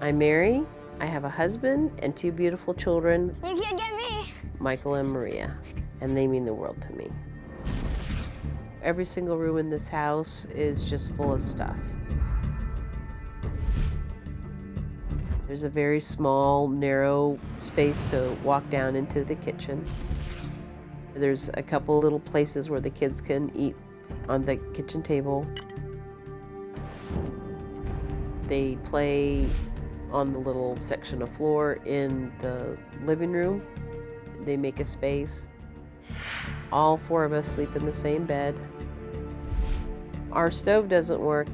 I'm Mary. I have a husband and two beautiful children, You can't get me. Michael and Maria, and they mean the world to me. Every single room in this house is just full of stuff. There's a very small, narrow space to walk down into the kitchen. There's a couple little places where the kids can eat on the kitchen table. They play on the little section of floor in the living room. They make a space. All four of us sleep in the same bed. Our stove doesn't work,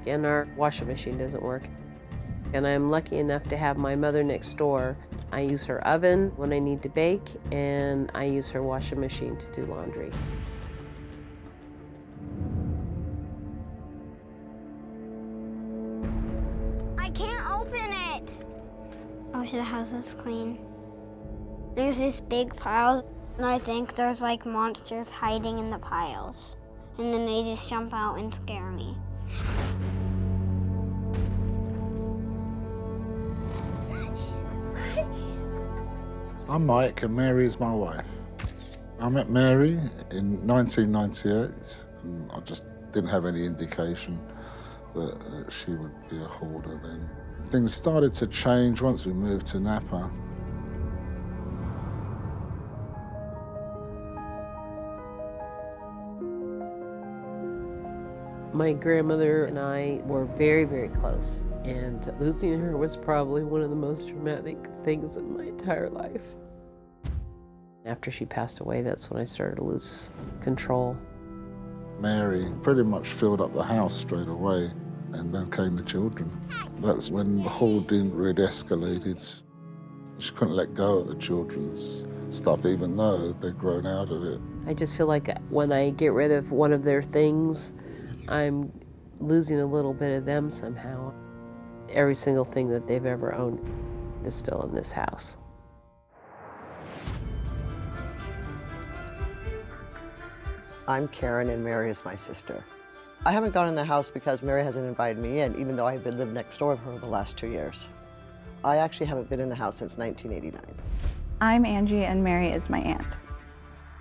and our washing machine doesn't work. And I'm lucky enough to have my mother next door. I use her oven when I need to bake, and I use her washing machine to do laundry. I can't open it. I wish the house was clean. There's this big pile, and I think there's like monsters hiding in the piles. And then they just jump out and scare me. I'm Mike, and Mary is my wife. I met Mary in 1998, and I just didn't have any indication that she would be a hoarder then. Things started to change once we moved to Napa. My grandmother and I were very, very close, and losing her was probably one of the most traumatic things in my entire life. After she passed away, that's when I started to lose control. Mary pretty much filled up the house straight away, and then came the children. That's when the hoarding really escalated. She couldn't let go of the children's stuff, even though they'd grown out of it. I just feel like when I get rid of one of their things, I'm losing a little bit of them somehow. Every single thing that they've ever owned is still in this house. I'm Karen, and Mary is my sister. I haven't gone in the house because Mary hasn't invited me in, even though I've been living next door for the last 2 years. I actually haven't been in the house since 1989. I'm Angie, and Mary is my aunt.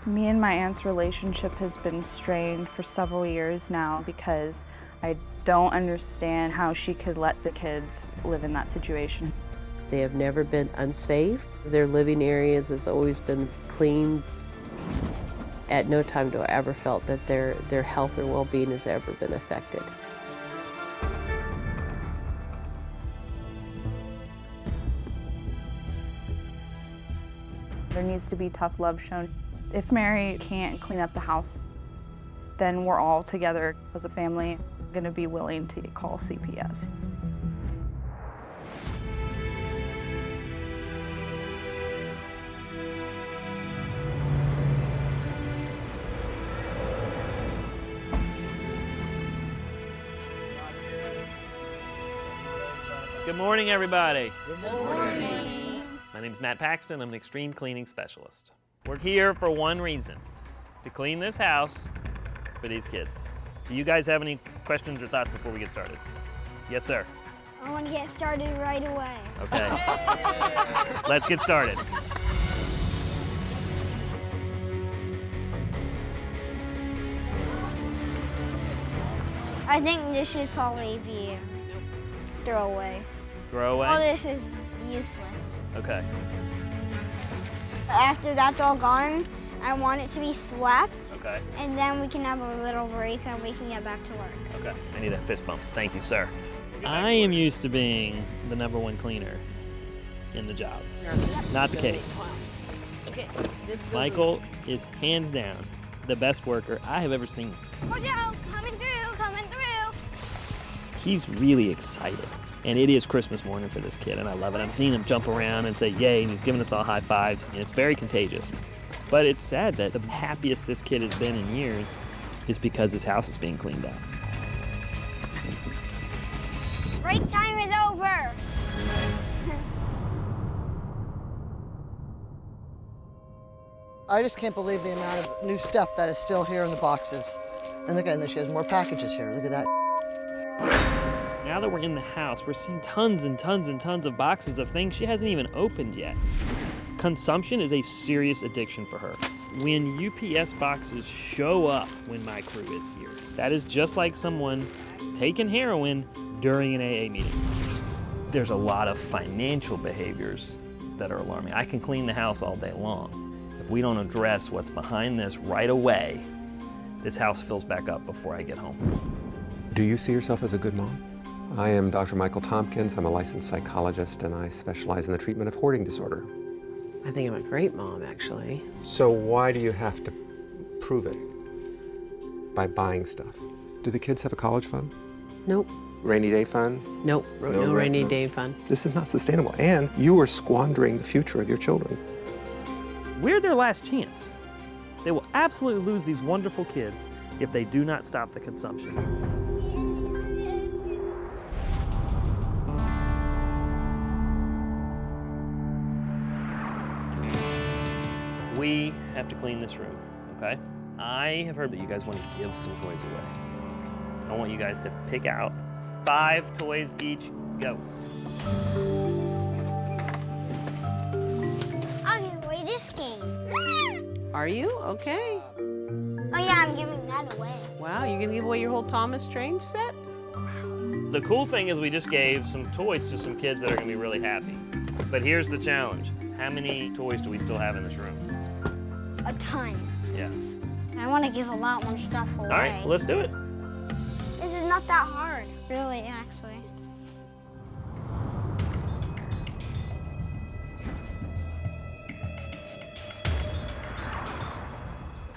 Me and my aunt's relationship has been strained for several years now because I don't understand how she could let the kids live in that situation. They have never been unsafe. Their living areas has always been clean. At no time do I ever felt that their health or well-being has ever been affected. There needs to be tough love shown. If Mary can't clean up the house, then we're all together as a family going to be willing to call CPS. Good morning, everybody. Good morning. My name's Matt Paxton. I'm an extreme cleaning specialist. We're here for one reason, to clean this house for these kids. Do you guys have any questions or thoughts before we get started? Yes, sir. I want to get started right away. Okay. Let's get started. I think this should probably be throwaway. Throw away? All this is useless. Okay. After that's all gone, I want it to be swept. Okay. And then we can have a little break and we can get back to work. Okay. I need a fist bump. Thank you, sir. I am used to being the #1 cleaner in the job. Not the case. Okay, Michael is hands down the best worker I have ever seen. Watch out! Coming through! Coming through! He's really excited. And it is Christmas morning for this kid, and I love it. I'm seeing him jump around and say yay, and he's giving us all high fives, and it's very contagious. But it's sad that the happiest this kid has been in years is because his house is being cleaned up. Break time is over! I just can't believe the amount of new stuff that is still here in the boxes. And look at this, she has more packages here. Look at that. Now now that we're in the house, we're seeing tons and tons and tons of boxes of things she hasn't even opened yet. Consumption is a serious addiction for her. When UPS boxes show up when my crew is here, that is just like someone taking heroin during an AA meeting. There's a lot of financial behaviors that are alarming. I can clean the house all day long. If we don't address what's behind this right away, this house fills back up before I get home. Do you see yourself as a good mom? I am Dr. Michael Tompkins. I'm a licensed psychologist, and I specialize in the treatment of hoarding disorder. I think I'm a great mom, actually. So why do you have to prove it? By buying stuff. Do the kids have a college fund? Nope. Rainy day fund? Nope. No rainy day fund. This is not sustainable, and you are squandering the future of your children. We're their last chance. They will absolutely lose these wonderful kids if they do not stop the consumption. We have to clean this room, okay? I have heard that you guys want to give some toys away. I want you guys to pick out 5 toys each. Go. I'll give away this game. Are you? Okay. Oh yeah, I'm giving that away. Wow, you're gonna give away your whole Thomas Strange set? The cool thing is we just gave some toys to some kids that are gonna be really happy. But here's the challenge. How many toys do we still have in this room? A ton. Yeah. I want to give a lot more stuff away. All right, let's do it. This is not that hard, really, actually.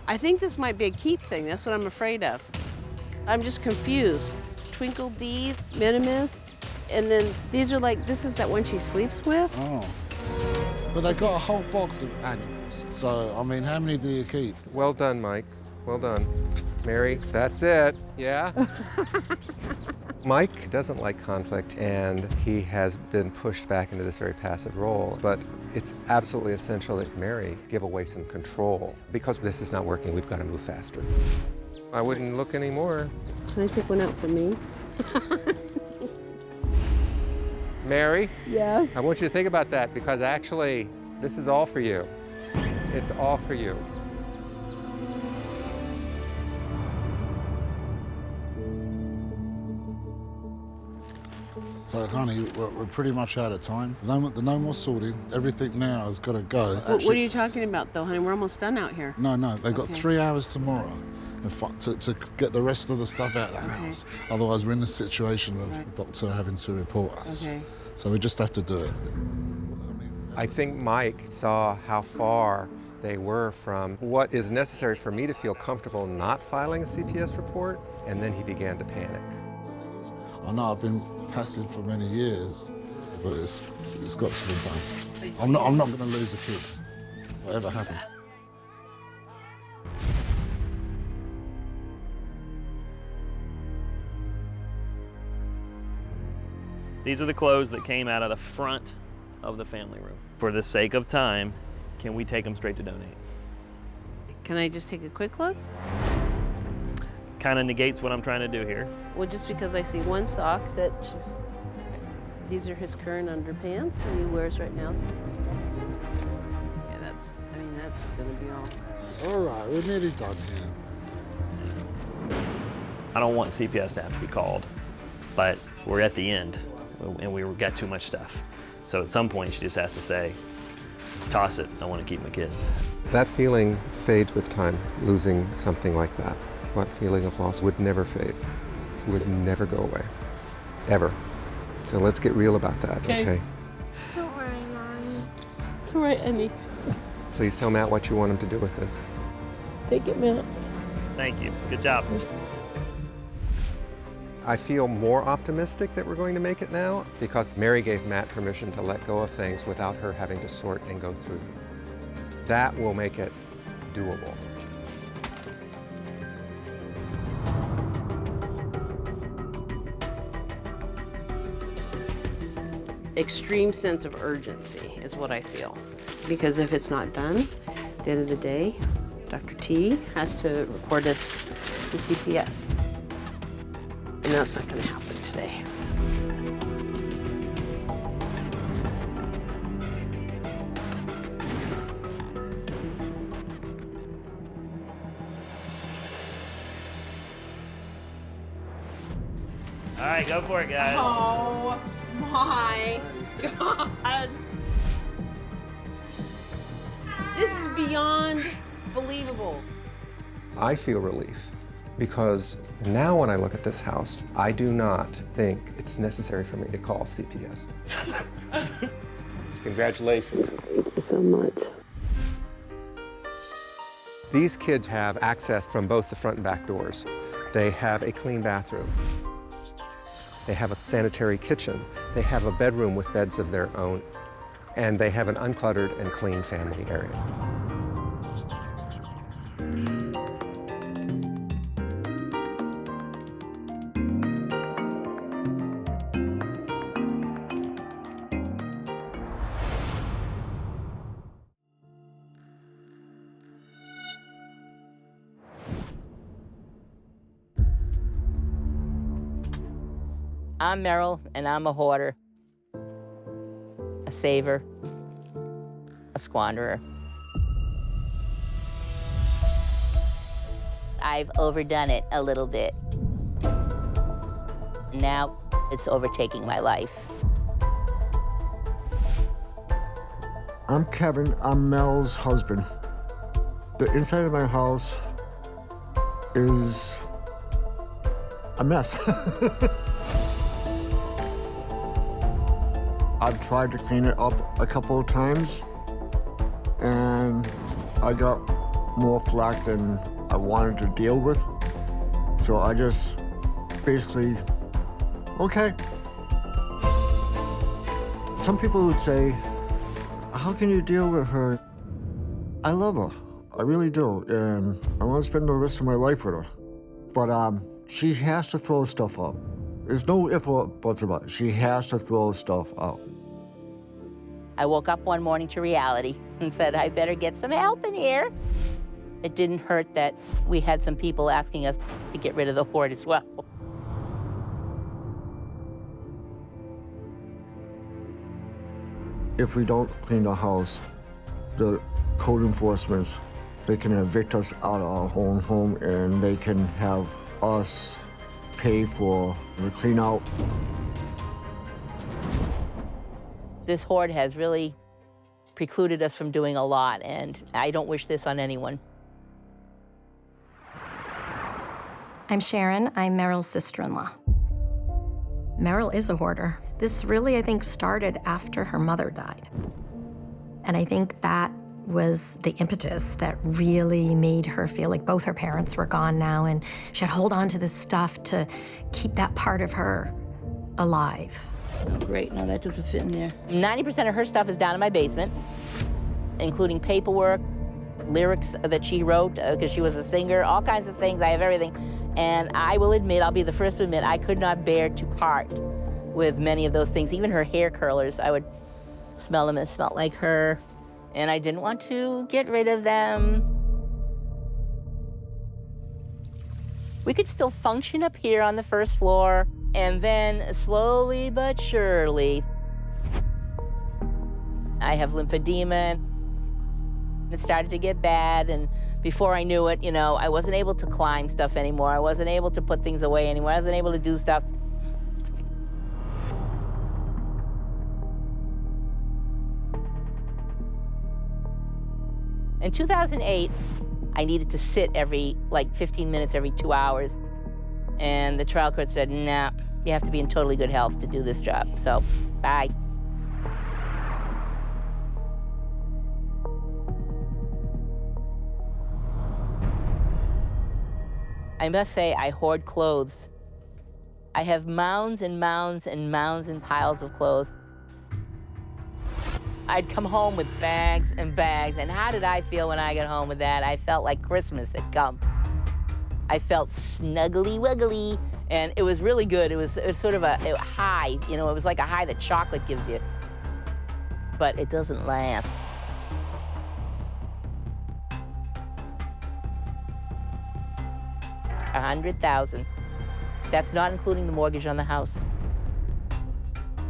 I think this might be a keep thing. That's what I'm afraid of. I'm just confused. Twinkle Dee, Minimith, and then these are like, this is that one she sleeps with? Oh. But they got a whole box of animals. So, I mean, how many do you keep? Well done, Mike. Well done. Mary, that's it. Yeah? Mike doesn't like conflict, and he has been pushed back into this very passive role. But it's absolutely essential that Mary give away some control. Because this is not working, we've got to move faster. I wouldn't look anymore. Can I pick one out for me? Mary, Yes. I want you to think about that because actually, this is all for you. It's all for you. So, honey, we're pretty much out of time. No more sorting. Everything now has got to go. What are you talking about, though, honey? We're almost done out here. No, they've got 3 hours tomorrow to get the rest of the stuff out of the house. Otherwise, we're in a situation of the doctor having to report us. Okay. So we just have to do it. I think Mike saw how far they were from what is necessary for me to feel comfortable not filing a CPS report, and then he began to panic. I know I've been passive for many years, but it's got to be done. I'm not going to lose the kids, whatever happens. These are the clothes that came out of the front of the family room. For the sake of time, can we take them straight to donate? Can I just take a quick look? Kind of negates what I'm trying to do here. Well, just because I see one sock that just, these are his current underpants that he wears right now. Yeah, that's gonna be all. All right, we're nearly done here. I don't want CPS to have to be called, but we're at the end and we got too much stuff. So at some point she just has to say, toss it, I want to keep my kids. That feeling fades with time, losing something like that. What feeling of loss would never fade, would never go away, ever. So let's get real about that, okay? Don't worry, Mommy. It's all right, Annie. Please tell Matt what you want him to do with this. Take it, Matt. Thank you, good job. I feel more optimistic that we're going to make it now because Mary gave Matt permission to let go of things without her having to sort and go through them. That will make it doable. Extreme sense of urgency is what I feel. Because if it's not done, at the end of the day, Dr. T has to report us to CPS. And that's not gonna happen today. All right, go for it, guys. Oh my God. This is beyond believable. I feel relief because now when I look at this house, I do not think it's necessary for me to call CPS. Congratulations. Thank you so much. These kids have access from both the front and back doors. They have a clean bathroom. They have a sanitary kitchen. They have a bedroom with beds of their own. And they have an uncluttered and clean family area. I'm Meryl, and I'm a hoarder, a saver, a squanderer. I've overdone it a little bit. Now it's overtaking my life. I'm Kevin. I'm Mel's husband. The inside of my house is a mess. I've tried to clean it up a couple of times, and I got more flack than I wanted to deal with. So I just basically, okay. Some people would say, how can you deal with her? I love her, I really do, and I want to spend the rest of my life with her. But she has to throw stuff out. There's no ifs or buts about it. She has to throw stuff out. I woke up one morning to reality and said, I better get some help in here. It didn't hurt that we had some people asking us to get rid of the hoard as well. If we don't clean the house, the code enforcements, they can evict us out of our own home, and they can have us pay for the clean out. This hoard has really precluded us from doing a lot, and I don't wish this on anyone. I'm Sharon. I'm Meryl's sister-in-law. Meryl is a hoarder. This really, I think, started after her mother died. And I think that was the impetus that really made her feel like both her parents were gone now, and she had to hold on to this stuff to keep that part of her alive. Oh, great. No, that doesn't fit in there. 90% of her stuff is down in my basement, including paperwork, lyrics that she wrote because she was a singer, all kinds of things. I have everything. And I will admit, I'll be the first to admit, I could not bear to part with many of those things. Even her hair curlers, I would smell them and smell like her. And I didn't want to get rid of them. We could still function up here on the first floor, and then slowly but surely, I have lymphedema. It started to get bad, and before I knew it, you know, I wasn't able to climb stuff anymore. I wasn't able to put things away anymore. I wasn't able to do stuff. In 2008, I needed to sit every, 15 minutes every 2 hours. And the trial court said, nah, you have to be in totally good health to do this job. So, bye. I must say, I hoard clothes. I have mounds and mounds and mounds and piles of clothes. I'd come home with bags and bags, and how did I feel when I got home with that? I felt like Christmas had come. I felt snuggly wuggly, and it was really good. It was sort of a high, you know, it was like a high that chocolate gives you. But it doesn't last. $100,000. That's not including the mortgage on the house.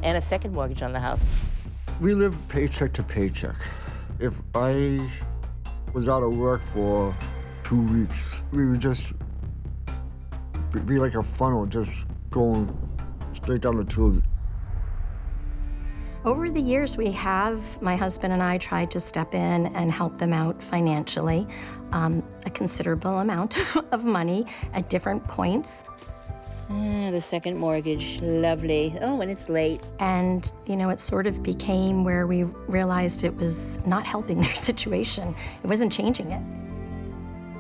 and a second mortgage on the house. We live paycheck to paycheck. If I was out of work for 2 weeks, we would just be like a funnel, just going straight down the tubes. Over the years, my husband and I tried to step in and help them out financially, a considerable amount of money at different points. The second mortgage, lovely. Oh, and it's late. And, it sort of became where we realized it was not helping their situation. It wasn't changing it.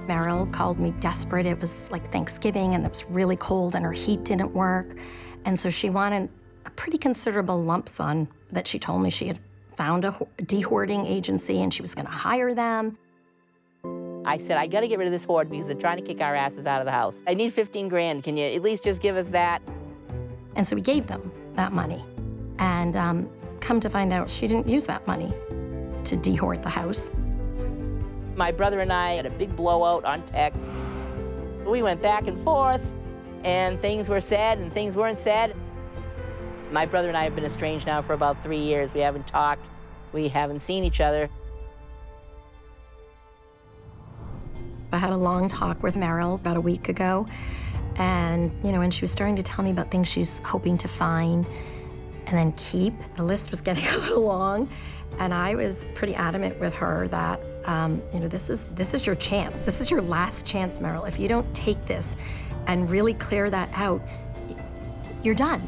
Meryl called me desperate. It was like Thanksgiving, and it was really cold, and her heat didn't work. And so she wanted a pretty considerable lump sum that she told me she had found a de-hoarding agency, and she was going to hire them. I said, I got to get rid of this hoard because they're trying to kick our asses out of the house. I need 15 grand. Can you at least just give us that? And so we gave them that money. And come to find out, she didn't use that money to de-hoard the house. My brother and I had a big blowout on text. We went back and forth, and things were said and things weren't said. My brother and I have been estranged now for about 3 years. We haven't talked. We haven't seen each other. I had a long talk with Meryl about a week ago, and and she was starting to tell me about things she's hoping to find and then keep. The list was getting a little long, and I was pretty adamant with her that this is your chance. This is your last chance, Meryl. If you don't take this and really clear that out, you're done.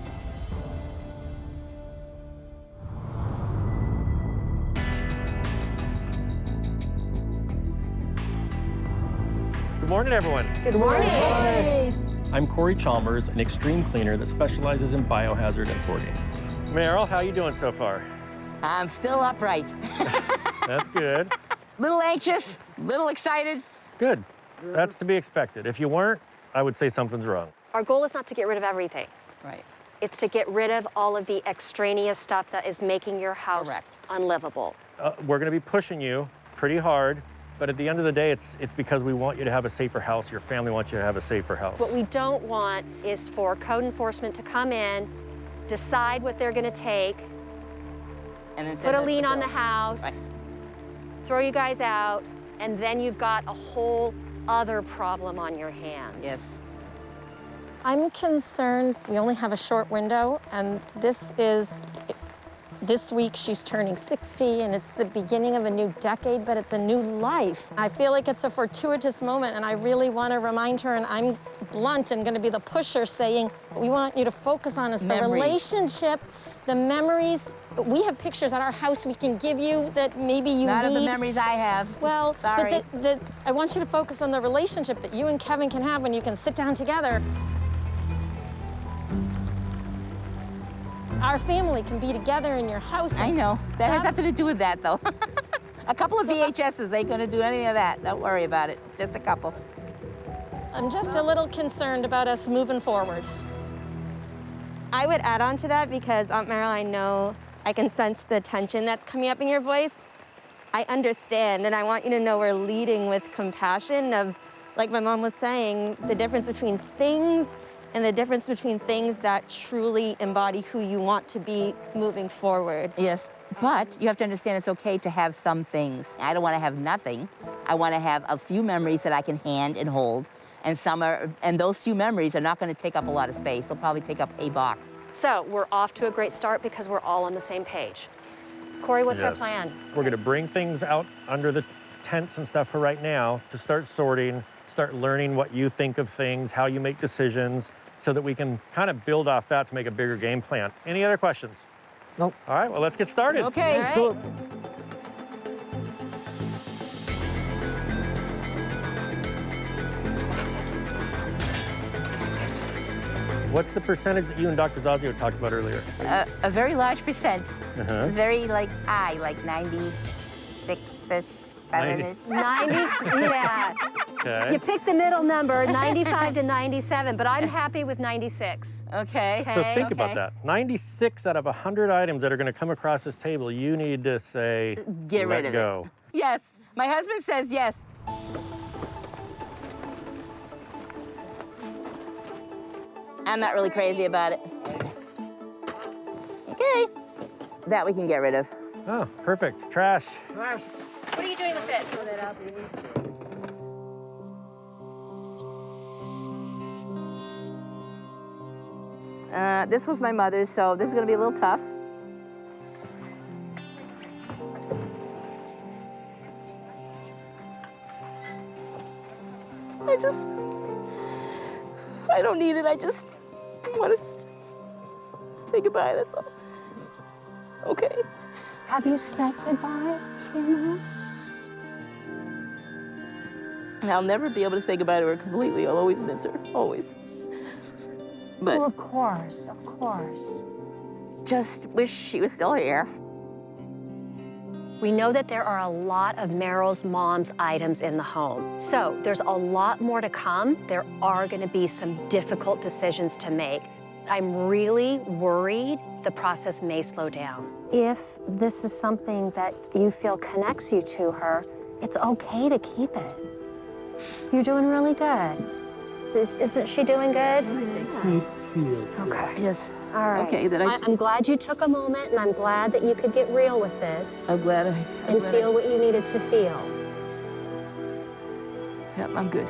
Good morning, everyone. Good morning. I'm Corey Chalmers, an extreme cleaner that specializes in biohazard and hoarding. Meryl, how you doing so far? I'm still upright. That's good. Little anxious, little excited. Good. That's to be expected. If you weren't, I would say something's wrong. Our goal is not to get rid of everything. Right. It's to get rid of all of the extraneous stuff that is making your house unlivable. We're going to be pushing you pretty hard, but at the end of the day, it's because we want you to have a safer house. Your family wants you to have a safer house. What we don't want is for code enforcement to come in, decide what they're going to take, and then put a lien on the house, right, throw you guys out, and then you've got a whole other problem on your hands. Yes. I'm concerned we only have a short window, and this week she's turning 60, and it's the beginning of a new decade, but it's a new life. I feel like it's a fortuitous moment, and I really want to remind her, and I'm blunt and going to be the pusher, saying, we want you to focus on is the relationship, the memories. We have pictures at our house we can give you that maybe you Not need. of the memories I have. Well, sorry. But I want you to focus on the relationship that you and Kevin can have when you can sit down together. Our family can be together in your house. I know. That has nothing to do with that, though. A couple of VHSs ain't going to do any of that. Don't worry about it. Just a couple. I'm just a little concerned about us moving forward. I would add on to that because, Aunt Meryl, I know I can sense the tension that's coming up in your voice. I understand, and I want you to know we're leading with compassion of, like my mom was saying, the difference between things and the difference between things that truly embody who you want to be moving forward. Yes, but you have to understand it's okay to have some things. I don't want to have nothing. I want to have a few memories that I can hand and hold, and those few memories are not going to take up a lot of space. They'll probably take up a box. So we're off to a great start because we're all on the same page. Corey, what's our plan? We're going to bring things out under the tents and stuff for right now to start sorting, start learning what you think of things, how you make decisions, so that we can kind of build off that to make a bigger game plan. Any other questions? Nope. All right, well, let's get started. Okay. All right. What's the percentage that you and Dr. Zazio talked about earlier? A very large percent. Uh-huh. Very high, like 96-ish, 7-ish. 90, yeah. Okay. You picked the middle number, 95 to 97, but I'm happy with 96. Okay. So think about that. 96 out of 100 items that are going to come across this table, you need to say, Get rid let of go. it. Yes. My husband says yes. I'm not really crazy about it. Okay. Okay. That we can get rid of. Oh, perfect. Trash. What are you doing with this? This was my mother's, so this is gonna be a little tough. I don't need it. I just want to say goodbye, that's all. Okay. Have you said goodbye to your mom? I'll never be able to say goodbye to her completely. I'll always miss her, always. But Oh, of course, of course. just wish she was still here. We know that there are a lot of Meryl's mom's items in the home. So there's a lot more to come. There are going to be some difficult decisions to make. I'm really worried the process may slow down. If this is something that you feel connects you to her, it's okay to keep it. You're doing really good. Isn't she doing good? Okay. Yes. All right. Okay, I'm glad you took a moment, and I'm glad that you could get real with this. I'm glad and feel what you needed to feel. Yep, I'm good.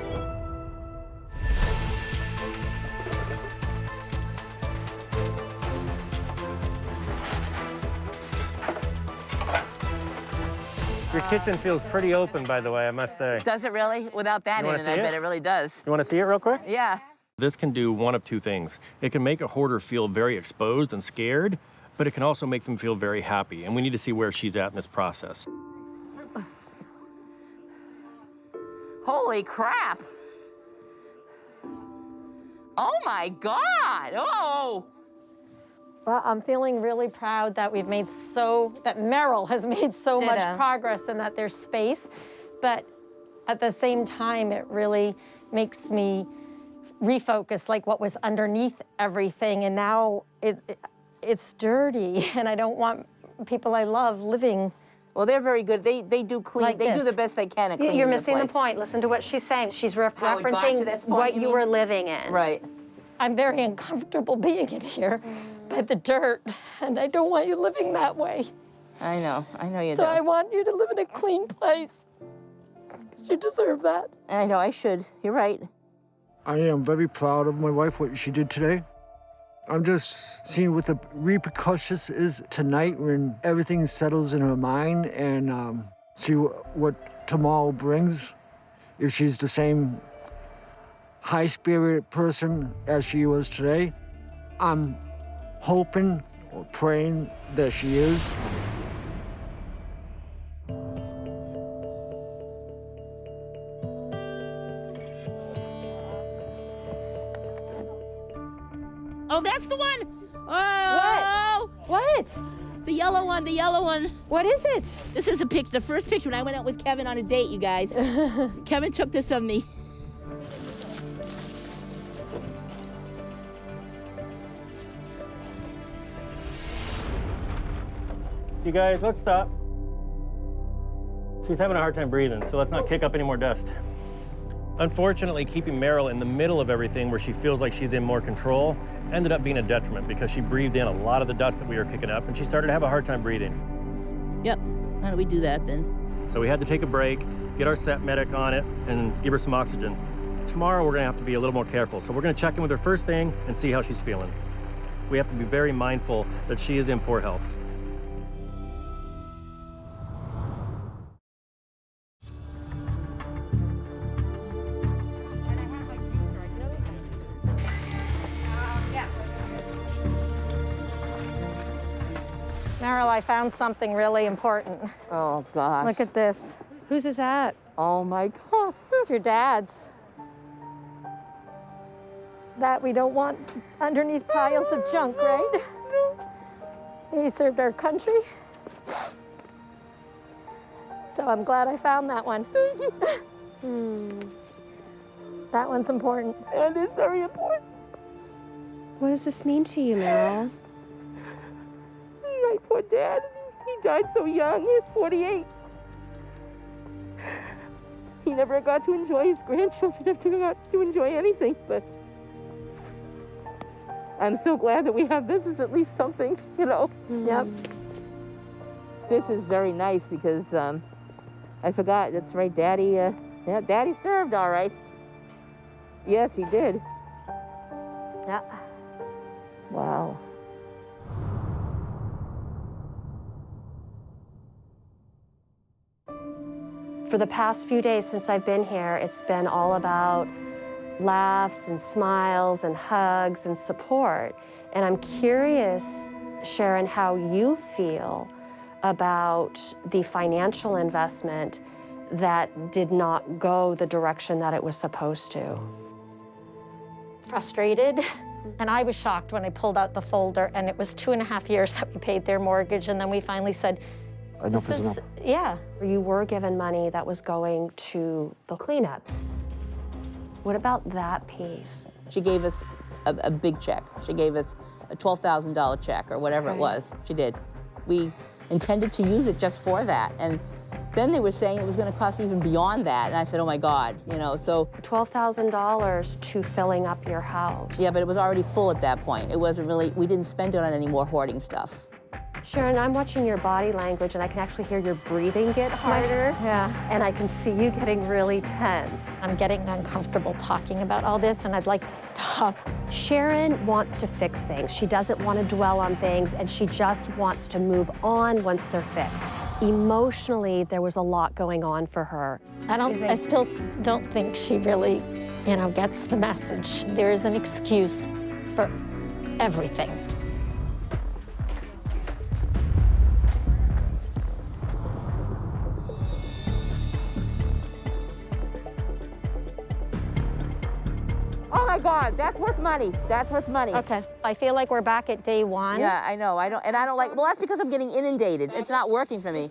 Your kitchen feels pretty open, by the way, I must say. Does it really? Without that You in wanna it, see I it? bet it really does. You want to see it real quick? Yeah. This can do one of two things. It can make a hoarder feel very exposed and scared, but it can also make them feel very happy, and we need to see where she's at in this process. Holy crap! Oh my God! Oh! Well, I'm feeling really proud that that Meryl has made so much progress and that there's space. But at the same time, it really makes me refocus like what was underneath everything. And now it's dirty and I don't want people I love living. Well, they're very good. They do clean. Like they do this. the best they can at cleaning. You're missing the place. point. Listen to what she's saying. She's How it got to referencing this point, what you you mean? were living in. Right. I'm very uncomfortable being in here by the dirt, and I don't want you living that way. I know you So don't. I want you to live in a clean place, because you deserve that. I know I should. You're right. I am very proud of my wife, what she did today. I'm just seeing what the repercussions is tonight when everything settles in her mind and see what tomorrow brings. If she's the same high-spirited person as she was today, I'm hoping or praying that she is. Oh, that's the one! Oh! What? The yellow one, the yellow one. What is it? This is the first picture when I went out with Kevin on a date, you guys. Kevin took this of me. You guys, let's stop. She's having a hard time breathing, so let's not kick up any more dust. Unfortunately, keeping Meryl in the middle of everything where she feels like she's in more control ended up being a detriment because she breathed in a lot of the dust that we were kicking up and she started to have a hard time breathing. Yep. How do we do that then? So we had to take a break, get our set medic on it, and give her some oxygen. Tomorrow, we're gonna have to be a little more careful. So we're gonna check in with her first thing and see how she's feeling. We have to be very mindful that she is in poor health. Meryl, I found something really important. Oh, gosh. Look at this. Whose is that? Oh, my God. It's your dad's. That we don't want underneath piles of junk, right? He served our country. So I'm glad I found that one. That one's important. It is very important. What does this mean to you, Meryl? My poor dad. He died so young, at 48. He never got to enjoy his grandchildren, never got to enjoy anything, but I'm so glad that we have this is at least something, you know. Yep. This is very nice because I forgot, that's right, Daddy, yeah, Daddy served all right. Yes, he did. Yeah. Wow. For the past few days since I've been here, it's been all about laughs and smiles and hugs and support. And I'm curious, Sharon, how you feel about the financial investment that did not go the direction that it was supposed to. Frustrated. And I was shocked when I pulled out the folder and it was 2.5 years that we paid their mortgage, and then we finally said, enough is enough. Yeah. You were given money that was going to the cleanup. What about that piece? She gave us a big check. She gave us a $12,000 check or whatever it was. She did. We intended to use it just for that. And then they were saying it was going to cost even beyond that. And I said, oh my God, you know, so. $12,000 to filling up your house. Yeah, but it was already full at that point. It wasn't really, we didn't spend it on any more hoarding stuff. Sharon, I'm watching your body language and I can actually hear your breathing get harder. Yeah. And I can see you getting really tense. I'm getting uncomfortable talking about all this and I'd like to stop. Sharon wants to fix things. She doesn't want to dwell on things and she just wants to move on once they're fixed. Emotionally, there was a lot going on for her. I still don't think she really, you know, gets the message. There is an excuse for everything. Oh my God, that's worth money. That's worth money. Okay. I feel like we're back at day one. Yeah, I know. I don't like, well, that's because I'm getting inundated. It's not working for me.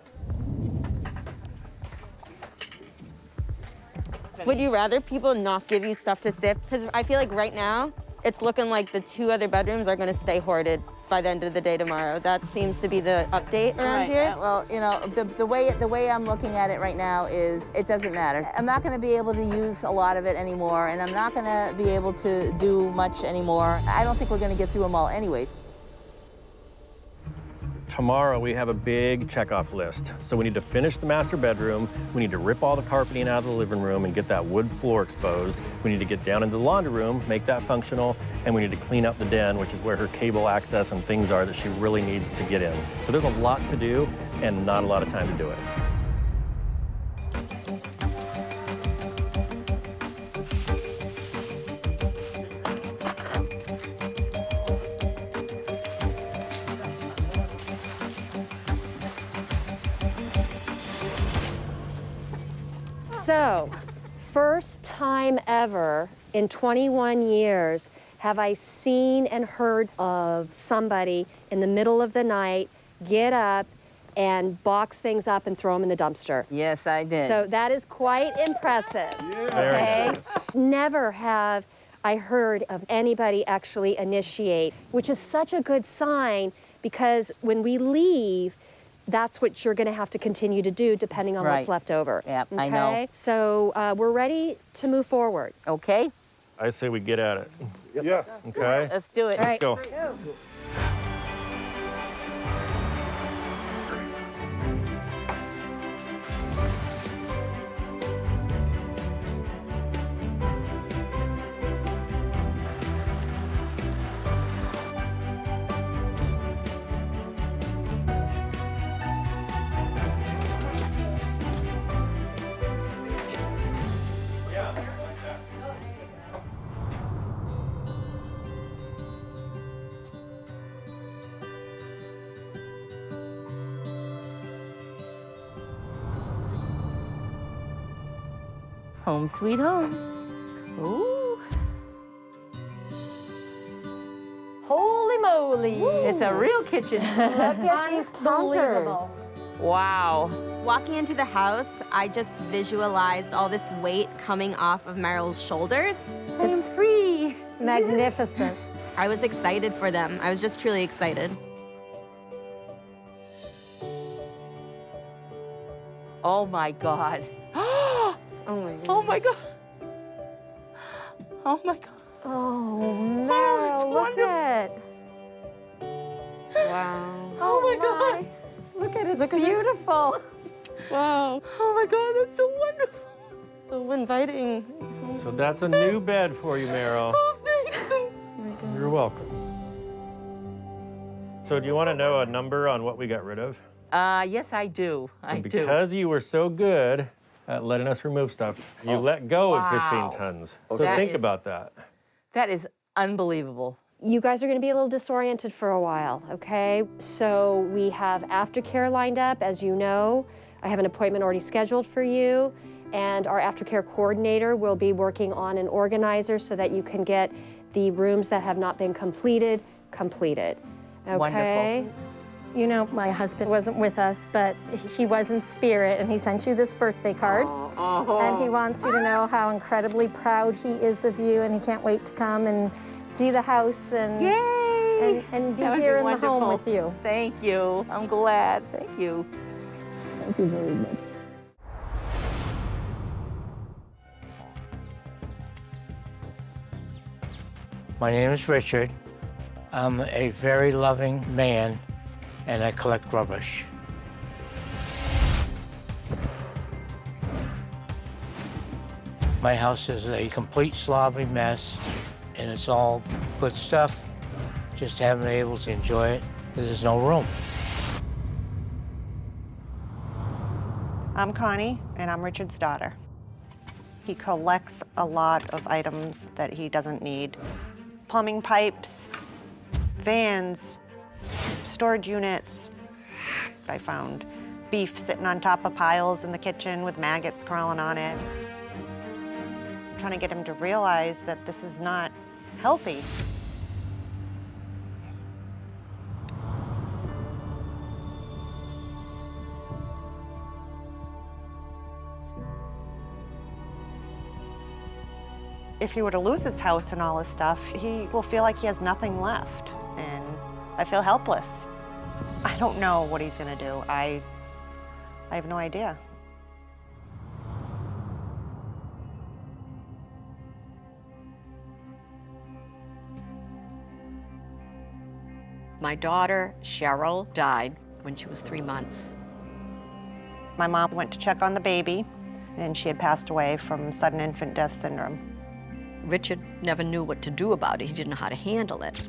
Would you rather people not give you stuff to sift? Because I feel like right now, it's looking like the 2 other bedrooms are going to stay hoarded by the end of the day tomorrow. That seems to be the update around here. Well, you know, the way I'm looking at it right now is it doesn't matter. I'm not going to be able to use a lot of it anymore, and I'm not going to be able to do much anymore. I don't think we're going to get through them all anyway. Tomorrow we have a big checkoff list. So we need to finish the master bedroom, we need to rip all the carpeting out of the living room and get that wood floor exposed. We need to get down into the laundry room, make that functional, and we need to clean up the den, which is where her cable access and things are that she really needs to get in. So there's a lot to do and not a lot of time to do it. So, first time ever in 21 years have I seen and heard of somebody in the middle of the night get up and box things up and throw them in the dumpster. Yes, I did. So that is quite impressive. Yeah. Okay? Never have I heard of anybody actually initiate, which is such a good sign because when we leave, that's what you're going to have to continue to do depending on what's left over. Yep, okay? I know. So we're ready to move forward. Okay. I say we get at it. Yes. Okay? Let's do it. Let's go. Home sweet home. Ooh. Holy moly. It's a real kitchen. Look at these counters. Wow. Walking into the house, I just visualized all this weight coming off of Meryl's shoulders. It's free. Magnificent. I was excited for them. I was just truly excited. Oh my God. Oh my God. Oh my God. Oh my God. Oh, Meryl, look at Look at beautiful. Wow. Oh my God, that's so wonderful. So inviting. So that's a new bed for you, Meryl. Oh, thank you. You're welcome. So do you want to know a number on what we got rid of? Yes, I do. So because you were so good at letting us remove stuff, you let go of 15 tons. So think about that. That is unbelievable. You guys are going to be a little disoriented for a while, okay? So we have aftercare lined up, as you know. I have an appointment already scheduled for you, and our aftercare coordinator will be working on an organizer so that you can get the rooms that have not been completed, completed. Okay? Wonderful. You know, my husband wasn't with us, but he was in spirit, and he sent you this birthday card. And he wants you to know how incredibly proud he is of you, and he can't wait to come and see the house and, and be here in the home with you. Thank you. I'm glad. Thank you. Thank you very much. My name is Richard. I'm a very loving man, and I collect rubbish. My house is a complete sloppy mess, and it's all good stuff. Just haven't been able to enjoy it. There's no room. I'm Connie, and I'm Richard's daughter. He collects a lot of items that he doesn't need. Plumbing pipes, vans, storage units. I found beef sitting on top of piles in the kitchen with maggots crawling on it. I'm trying to get him to realize that this is not healthy. If he were to lose his house and all his stuff, he will feel like he has nothing left, and I feel helpless. I don't know what he's gonna do. I have no idea. My daughter, Cheryl, died when she was 3 months. My mom went to check on the baby, and she had passed away from sudden infant death syndrome. Richard never knew what to do about it. He didn't know how to handle it.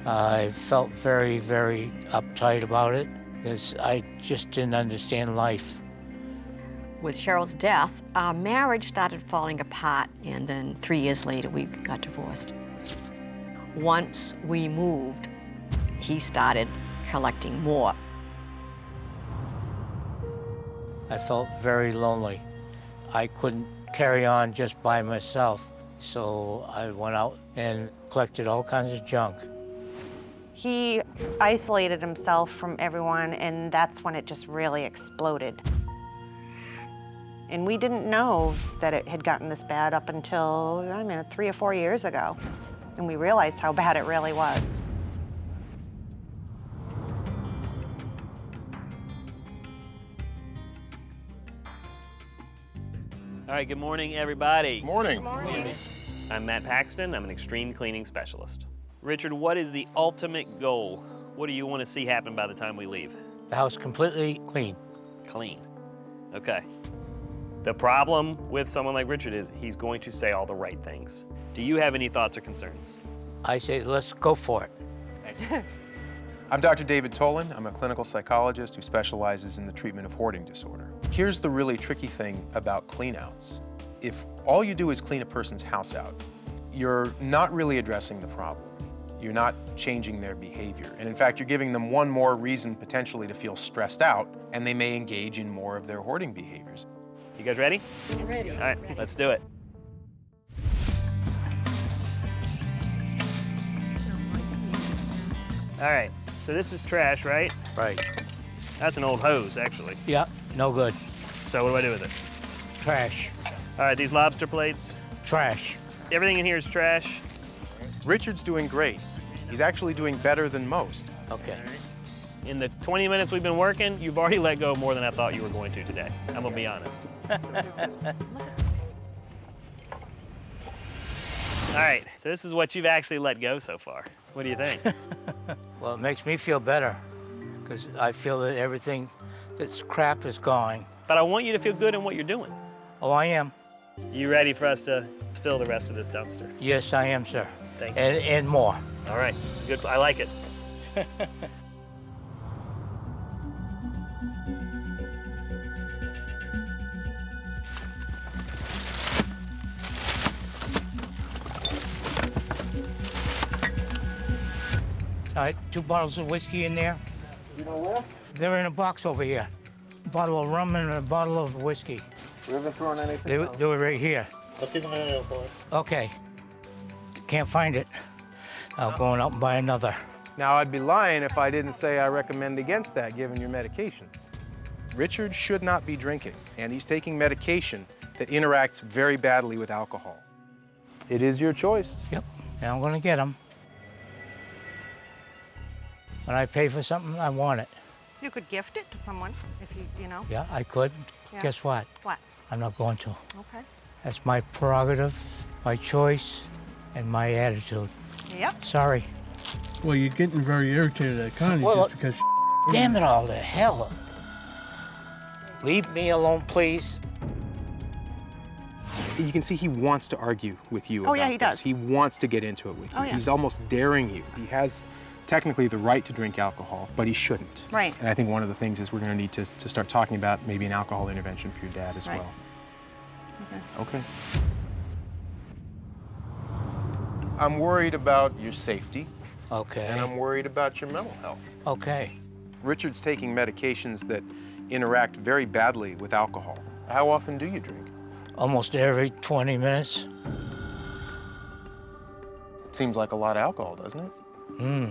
I felt very, very uptight about it because I just didn't understand life. With Cheryl's death, our marriage started falling apart, and then 3 years later, we got divorced. Once we moved, he started collecting more. I felt very lonely. I couldn't carry on just by myself, so I went out and collected all kinds of junk. He isolated himself from everyone, and that's when it just really exploded. And we didn't know that it had gotten this bad up until, 3 or 4 years ago. And we realized how bad it really was. All right, good morning, everybody. Morning. Good morning. I'm Matt Paxton. I'm an extreme cleaning specialist. Richard, what is the ultimate goal? What do you want to see happen by the time we leave? The house completely clean. Clean. Okay. The problem with someone like Richard is he's going to say all the right things. Do you have any thoughts or concerns? I say, let's go for it. I'm Dr. David Tolan. I'm a clinical psychologist who specializes in the treatment of hoarding disorder. Here's the really tricky thing about cleanouts. If all you do is clean a person's house out, you're not really addressing the problem. You're not changing their behavior. And in fact, you're giving them one more reason potentially to feel stressed out, and they may engage in more of their hoarding behaviors. You guys ready? I'm ready. All right, let's do it. All right, so this is trash, right? Right. That's an old hose, actually. Yeah, no good. So what do I do with it? Trash. All right, these lobster plates? Trash. Everything in here is trash? Richard's doing great. He's actually doing better than most. Okay. In the 20 minutes we've been working, you've already let go more than I thought you were going to today. I'm gonna be honest. All right, so this is what you've actually let go so far. What do you think? Well, it makes me feel better because I feel that everything that's crap is gone. But I want you to feel good in what you're doing. Oh, I am. You ready for us to fill the rest of this dumpster? Yes, I am, sir. Thank you. And more. All right, it's good. I like it. All right, 2 bottles of whiskey in there. You know where? They're in a box over here. A bottle of rum and a bottle of whiskey. We haven't thrown anything They were right here. I'll keep an eye out for it. Okay. Can't find it. I'm going out and buy another. Now, I'd be lying if I didn't say I recommend against that, given your medications. Richard should not be drinking, and he's taking medication that interacts very badly with alcohol. It is your choice. Yep, and I'm gonna get them. When I pay for something, I want it. You could gift it to someone if you know. Yeah, I could. Yeah. Guess what? What? I'm not going to. Okay. That's my prerogative, my choice, and my attitude. Yep. Sorry. Well, you're getting very irritated at Connie Well, just because Damn it all to hell. Leave me alone, please. You can see he wants to argue with you Oh, about yeah, he this. does. He wants to get into it with you. Oh, yeah. He's almost daring you. He has technically the right to drink alcohol, but he shouldn't. Right. And I think one of the things is we're going to need to start talking about maybe an alcohol intervention for your dad as Right. well. Okay. Okay. I'm worried about your safety. Okay. And I'm worried about your mental health. Okay. Richard's taking medications that interact very badly with alcohol. How often do you drink? Almost every 20 minutes. Seems like a lot of alcohol, doesn't it? Hmm.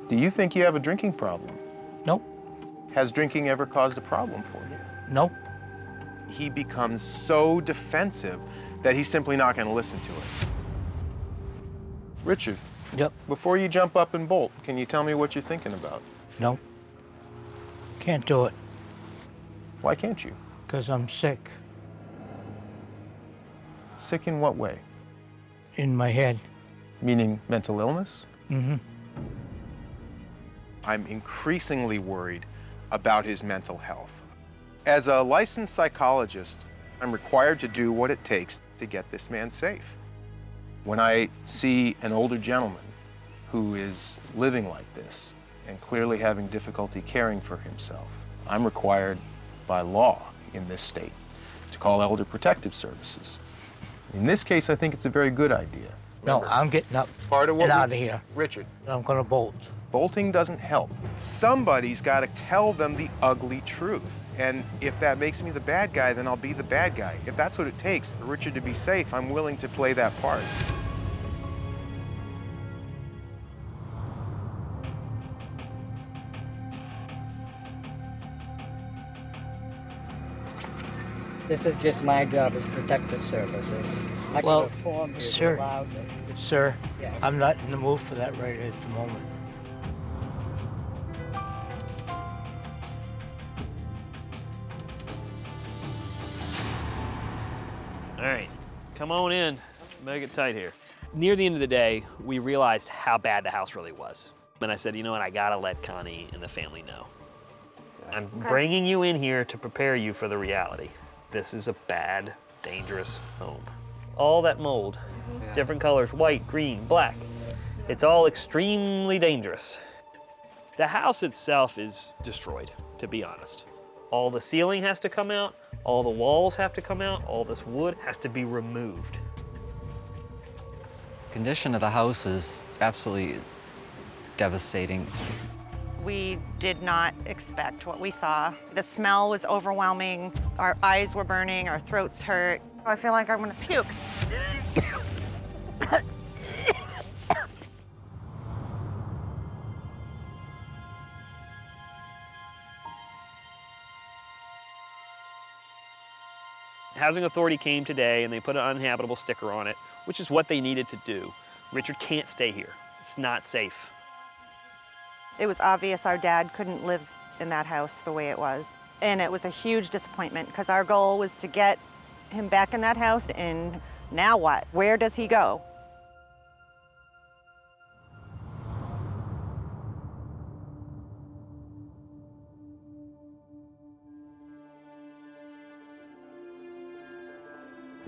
Do you think you have a drinking problem? Nope. Has drinking ever caused a problem for you? Nope. He becomes so defensive that he's simply not going to listen to it. Richard. Yep. Before you jump up and bolt, can you tell me what you're thinking about? Nope. Can't do it. Why can't you? Because I'm sick. Sick in what way? In my head. Meaning mental illness? Mm-hmm. I'm increasingly worried about his mental health. As a licensed psychologist, I'm required to do what it takes to get this man safe. When I see an older gentleman who is living like this and clearly having difficulty caring for himself, I'm required by law in this state to call Elder Protective Services. In this case, I think it's a very good idea. Remember, No, I'm getting up. part of what Get we- out of here. Richard. I'm gonna bolt. Bolting doesn't help. Somebody's got to tell them the ugly truth. And if that makes me the bad guy, then I'll be the bad guy. If that's what it takes for Richard to be safe, I'm willing to play that part. This is just my job as protective services. I Well, can inform you that sir, allows it. Sir, Yeah. I'm not in the mood for that right at the moment. All right, come on in. Make it tight here. Near the end of the day, we realized how bad the house really was. And I said, you know what, I gotta let Connie and the family know. I'm bringing you in here to prepare you for the reality. This is a bad, dangerous home. All that mold, different colors, white, green, black. It's all extremely dangerous. The house itself is destroyed, to be honest. All the ceiling has to come out, all the walls have to come out, all this wood has to be removed. Condition of the house is absolutely devastating. We did not expect what we saw. The smell was overwhelming. Our eyes were burning, our throats hurt. I feel like I'm gonna puke. Housing Authority came today and they put an uninhabitable sticker on it, which is what they needed to do. Richard can't stay here. It's not safe. It was obvious our dad couldn't live in that house the way it was. And it was a huge disappointment because our goal was to get him back in that house, and now what? Where does he go?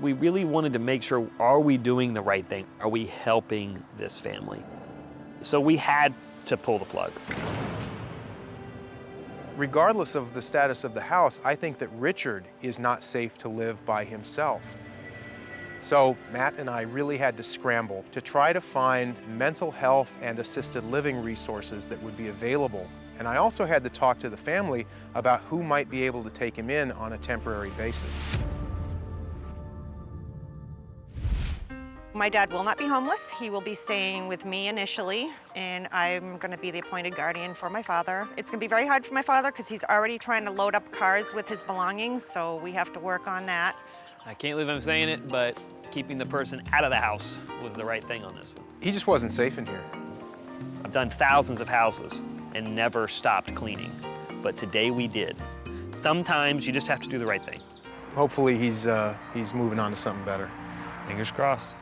We really wanted to make sure, are we doing the right thing? Are we helping this family? So we had to pull the plug. Regardless of the status of the house, I think that Richard is not safe to live by himself. So Matt and I really had to scramble to try to find mental health and assisted living resources that would be available. And I also had to talk to the family about who might be able to take him in on a temporary basis. My dad will not be homeless. He will be staying with me initially, and I'm going to be the appointed guardian for my father. It's going to be very hard for my father because he's already trying to load up cars with his belongings, so we have to work on that. I can't believe I'm saying it, but keeping the person out of the house was the right thing on this one. He just wasn't safe in here. I've done thousands of houses and never stopped cleaning, but today we did. Sometimes you just have to do the right thing. Hopefully he's moving on to something better. Fingers crossed.